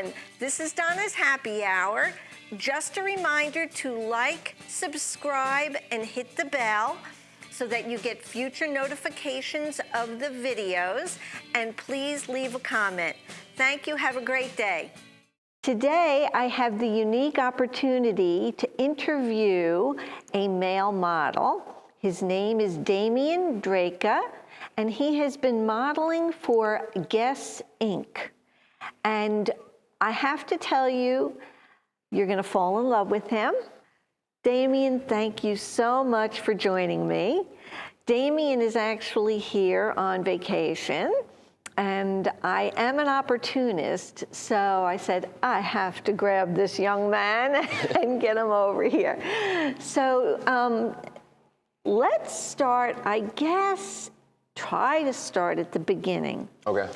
everyone. This is Donna's Happy Hour. Just a reminder to like, subscribe, and hit the bell so that you get future notifications of the videos. And please leave a comment. Thank you. Have a great day. Today, I have the unique opportunity to interview a male model. His name is Damian Grzejka, and he has been modeling for Guess Inc. And I have to tell you, you're gonna fall in love with him. Damian, thank you so much for joining me. Damian is actually here on vacation, and I am an opportunist, so I said, I have to grab this young man and get him over here. So let's start, I guess, try to start at the beginning. Okay.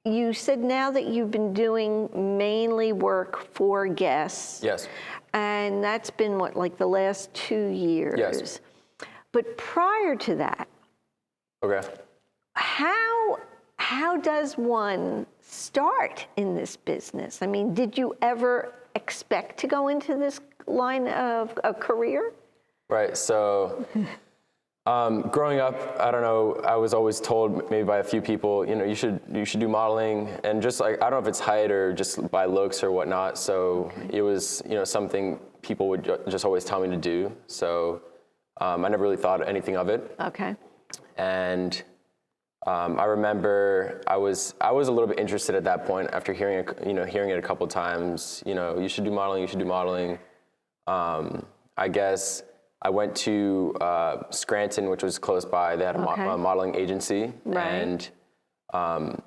You said now that you've been doing mainly work for Guess. Yes. And that's been what, like the last 2 years? Yes. But prior to that, Okay. how does one start in this business? I mean, did you ever expect to go into this line of a career? Right. So, growing up, I don't know, I was always told maybe by a few people, you know, you should do modeling, and just like, I don't know if it's height or just by looks or whatnot. So it was, you know, something people would just always tell me to do. So I never really thought anything of it. Okay. And I remember I was a little bit interested at that point after hearing it a couple times. You know, you should do modeling. You should do modeling. I guess I went to Scranton, which was close by. They had a modeling agency, right. And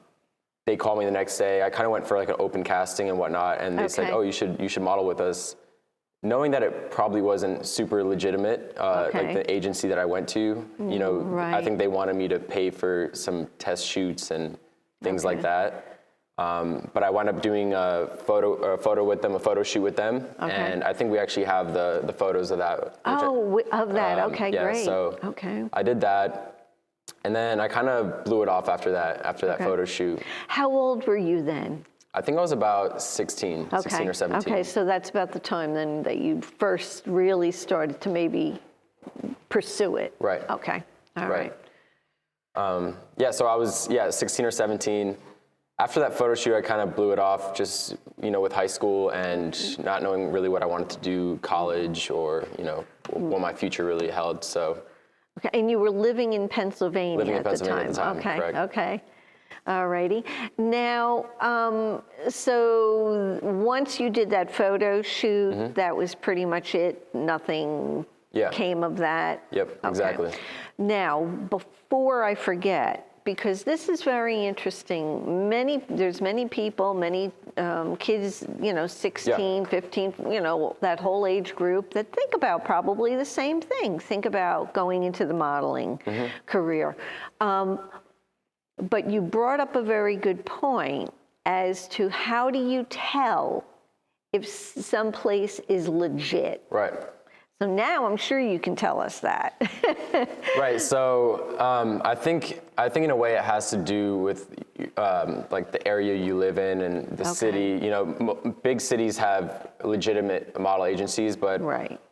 they called me the next day. I kind of went for like an open casting and whatnot, and they said, "Oh, you should model with us," knowing that it probably wasn't super legitimate, like the agency that I went to. You know, I think they wanted me to pay for some test shoots and things like that. But I wound up doing a photo with them, a photo shoot with them, and I think we actually have the photos of that. Okay, yeah, great. So I did that, and then I kind of blew it off after that photo shoot. How old were you then? I think I was about 16 or 17. Okay, so that's about the time then that you first really started to maybe pursue it. Right. Okay, all right. Yeah, so I was 16 or 17. After that photo shoot, I kind of blew it off, just, you know, with high school and not knowing really what I wanted to do, college, or, you know, what my future really held. So. Okay, and you were living in Pennsylvania at the time. Okay, correct. Okay. All righty. Now, so once you did that photo shoot, that was pretty much it. Nothing came of that. Yep, exactly. Now, before I forget, because this is very interesting. There's many people, many kids, you know, 16, 15, you know, that whole age group that think about probably the same thing, think about going into the modeling career. But you brought up a very good point as to how do you tell if someplace is legit? Right. So now I'm sure you can tell us that. Right. So I think in a way it has to do with like the area you live in and the city. You know, big cities have legitimate model agencies, but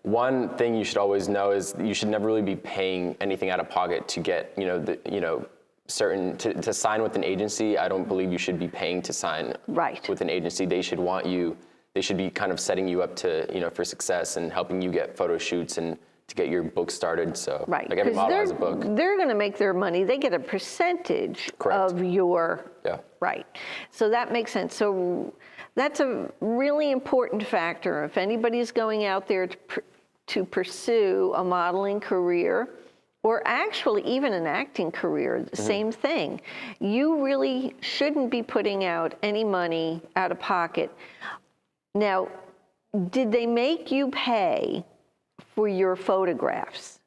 one thing you should always know is you should never really be paying anything out of pocket to get, to sign with an agency. I don't believe you should be paying to sign with an agency. They should want you. They should be kind of setting you up to, you know, for success and helping you get photo shoots and to get your book started. So like every model has a book. They're going to make their money. They get a percentage of your, So that makes sense. So that's a really important factor. If anybody's going out there to pursue a modeling career, or actually even an acting career, the same thing. You really shouldn't be putting out any money out of pocket. Now, did they make you pay for your photographs?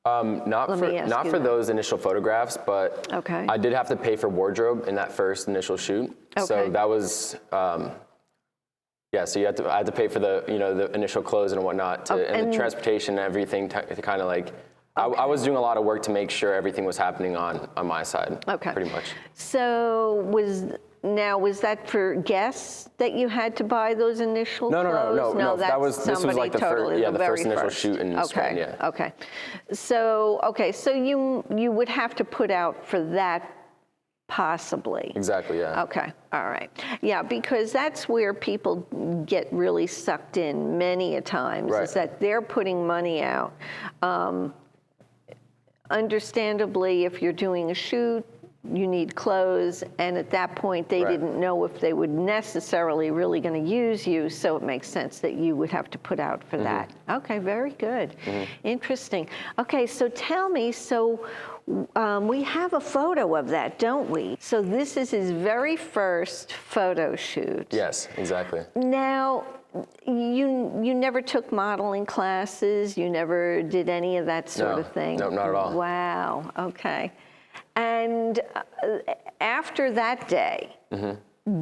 Not for those initial photographs, but I did have to pay for wardrobe in that first initial shoot. So that was, so I had to pay for the initial clothes and whatnot, and the transportation and everything to kind of like. I was doing a lot of work to make sure everything was happening on my side, pretty much. So now, was that for guests that you had to buy those initial No. clothes? No, This was like the totally, first, the very first initial shoot in Spain, yeah. Okay. So you would have to put out for that possibly. Exactly, yeah. Okay, all right. Yeah, because that's where people get really sucked in many a times, Right. is that they're putting money out. Understandably, if you're doing a shoot, you need clothes, and at that point they didn't know if they would necessarily really going to use you, so it makes sense that you would have to put out for that. Okay, very good. Interesting. Okay, so tell me, we have a photo of that, don't we? So this is his very first photo shoot. Yes, exactly. Now, you never took modeling classes, you never did any of that sort of thing? No, not at all. Wow, okay. And after that day,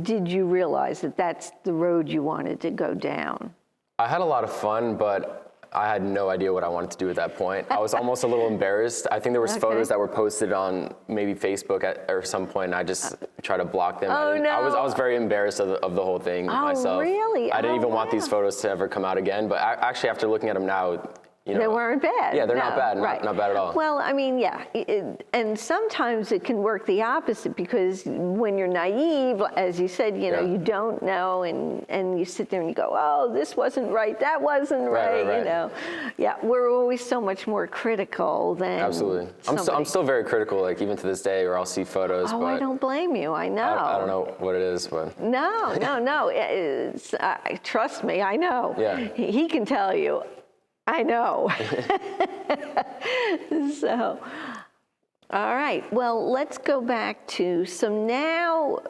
did you realize that that's the road you wanted to go down? I had a lot of fun, but I had no idea what I wanted to do at that point. I was almost a little embarrassed. I think there was photos that were posted on maybe Facebook or some point, and I just tried to block them. Oh, no. I was very embarrassed of the whole thing myself. Oh, really? I didn't even want these photos to ever come out again, but actually after looking at them now, they weren't bad. Yeah, they're not bad, right. not bad at all. Well, I mean, yeah, and sometimes it can work the opposite, because when you're naive, as you said, you don't know, and you sit there and you go, oh, this wasn't right, that wasn't right. Yeah, we're always so much more critical than Absolutely. I'm still very critical, like even to this day, or I'll see photos. Oh, but I don't blame you. I know. I don't know what it is, but no. Trust me, I know. Yeah. He can tell you. I know. So, all right. Well, let's go back to, so now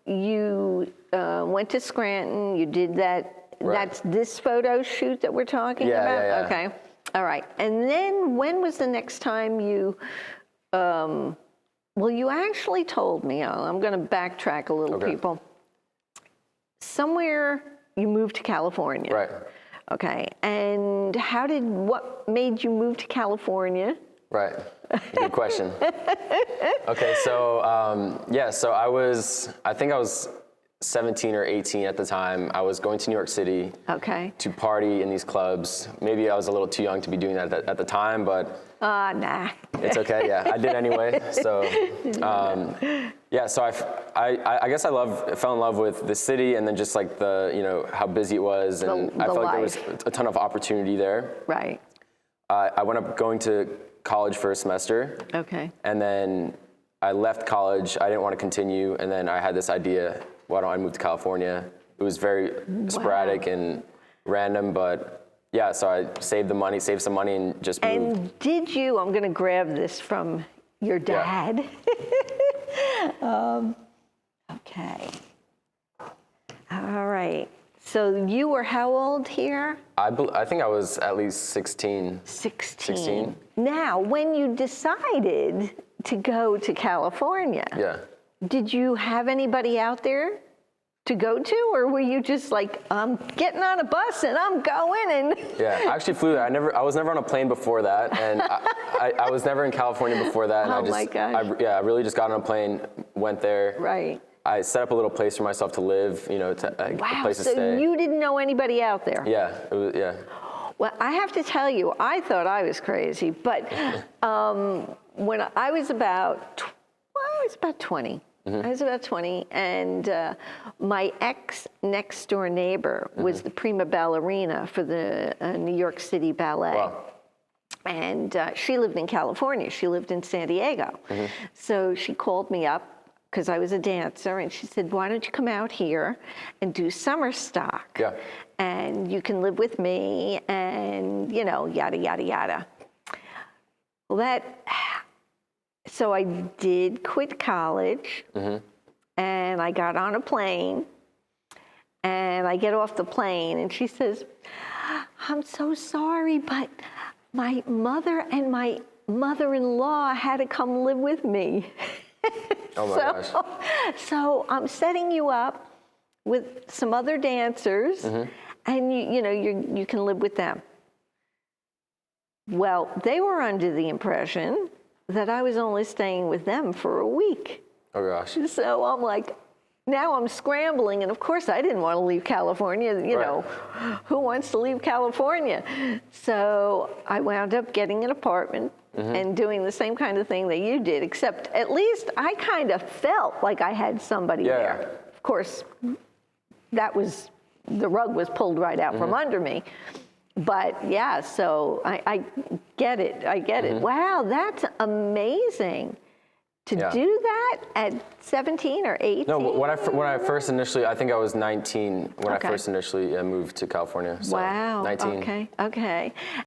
you went to Scranton, you did that, that's this photo shoot that we're talking about? Yeah. Okay. All right. And then when was the next time you, well, you actually told me, I'm going to backtrack a little, people. Somewhere you moved to California. Right. Okay, and what made you move to California? Right, good question. Okay, so so I think I was 17 or 18 at the time. I was going to New York City to party in these clubs. Maybe I was a little too young to be doing that at the time, but nah. It's okay, yeah, I did anyway. So, so I guess I fell in love with the city, and then just like how busy it was, and I felt like there was a ton of opportunity there. Right. I went up going to college for a semester. Okay. And then I left college. I didn't want to continue, and then I had this idea, why don't I move to California? It was very sporadic and random, but yeah, so I saved some money and just moved. And did you, I'm going to grab this from your dad. Yeah. Okay. All right. So you were how old here? I think I was at least 16. 16. Now, when you decided to go to California, did you have anybody out there to go to, or were you just like, I'm getting on a bus and I'm going? And yeah, I actually flew there. I was never on a plane before that, and I was never in California before that. And my gosh. I really just got on a plane, went there. Right. I set up a little place for myself to live, a place to stay. So you didn't know anybody out there? Yeah, it was, yeah. Well, I have to tell you, I thought I was crazy, but when I was about 20. I was about 20, and my next door neighbor was the prima ballerina for the New York City Ballet. Wow. And she lived in California. She lived in San Diego. So she called me up because I was a dancer, and she said, why don't you come out here and do summer stock? Yeah. And you can live with me, and, yada, yada, yada. Well, so I did quit college, and I got on a plane, and I get off the plane, and she says, I'm so sorry, but my mother and my mother-in-law had to come live with me. Oh my gosh. So I'm setting you up with some other dancers, and you can live with them. Well, they were under the impression that I was only staying with them for a week. Oh gosh. So I'm like, now I'm scrambling, and of course I didn't want to leave California. You know, who wants to leave California? So I wound up getting an apartment and doing the same kind of thing that you did, except at least I kind of felt like I had somebody there. Of course, that was, the rug was pulled right out from under me. But yeah, so I get it. I get it. Wow, that's amazing. To do that at 17 or 18? No, when I first initially, I think I was 19 when I first initially moved to California. So wow. 19. Okay.